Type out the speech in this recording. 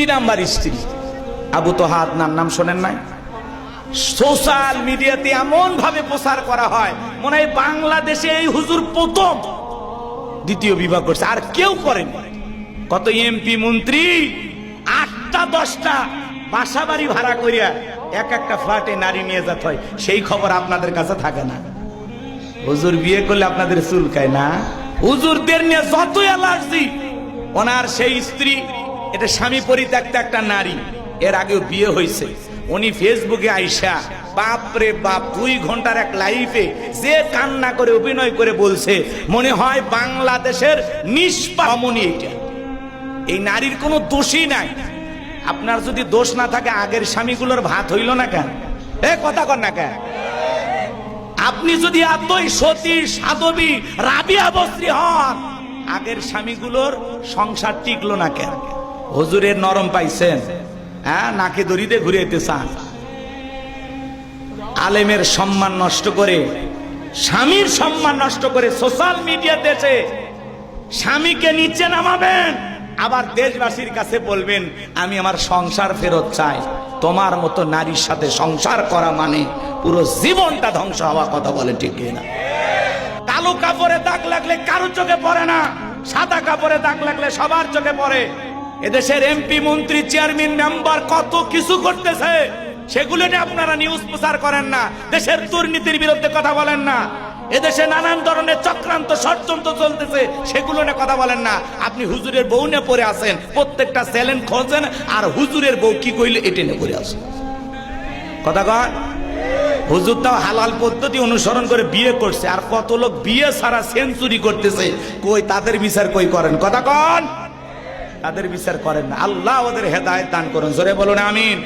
2 number স্ত্রী আবু তোহা আদনান, নাম শোনেন নাই? সোশ্যাল মিডিয়াতে এমন ভাবে প্রচার করা হয় মনে হয় বাংলাদেশে এই হুজুর প্রথম দ্বিতীয় বিবাহ করছে, আর কেউ করেনি। কত এমপি মন্ত্রী 8টা 10টা বাসা বাড়ি ভাড়া করিয়া এক একটা ফ্ল্যাটে নারী নিয়ে যেতে হয়, সেই খবর আপনাদের কাছে থাকে না। হুজুর বিয়ে করলে আপনাদের চুলকায় না? হুজুরদের নিয়ে যত অ্যালার্জি, ওনার সেই স্ত্রী, এটা স্বামী পরিত্যক্ত একটা নারী, এর আগেও বিয়ে হয়েছে। উনি ফেসবুকে আইসা বাপরে বাপ 2 ঘন্টার এক লাইভে যে কান্না করে অভিনয় করে বলছে মনে হয় বাংলাদেশের নিষ্পামনি। এটা এই নারীর কোনো দোষই নাই। আপনার যদি দোষ না থাকে আগের স্বামীগুলোর ভাত হইল না কেন? কথা কর না কেন? আপনি যদি এতই সতী সাধবী রাবিয়া বস্ত্রী হন, আগের স্বামীগুলোর সংসার টিকলো না কেন? হুজুরের নরম পাইছেন, হ্যাঁ, নাকে দড়িতে ঘুরাইতে চান। আলেমের সম্মান নষ্ট করে, স্বামীর সম্মান নষ্ট করে সোশ্যাল মিডিয়া দেশে স্বামীকে নিচে নামাবেন, আবার দেশবাসীর কাছে বলবেন আমি আমার সংসার ফেরত চাই। তোমার মতো নারীর সাথে সংসার করা মানে পুরো জীবনটা ধ্বংস হওয়া, কথা বলে ঠিক না? কালো কাপড়ে দাগ লাগলে কারো চোখে পড়ে না, সাদা কাপড়ে দাগ লাগলে সবার চোখে পড়ে। এদেশের এমপি মন্ত্রী চেয়ারম্যান মেম্বার কত কিছু করতেছে, সেগুলো নিয়ে আপনারা নিউজ প্রচার করেন না, দেশের দুর্নীতির বিরুদ্ধে কথা বলেন না, এদেশে নানান ধরনের চক্রান্ত ষড়যন্ত্র চলতেছে, সেগুলো নিয়ে কথা বলেন না। আপনি হুজুরের বউ নিয়ে পড়ে আছেন, প্রত্যেকটা চ্যালেঞ্জ খোঁজেন, আর হুজুরের বউ কি কইলে এটা নিয়ে পড়ে আসেন। কথা কন, হুজুর তাও হালাল পদ্ধতি অনুসরণ করে বিয়ে করছে, আর কত লোক বিয়ে ছাড়া সেঞ্চুরি করতেছে, কই তাদের বিচার কই করেন? কথা কন, তাদের বিচার করেন না। আল্লাহ ওদের হেদায়েত দান করুন, জোরে বলুন আমিন।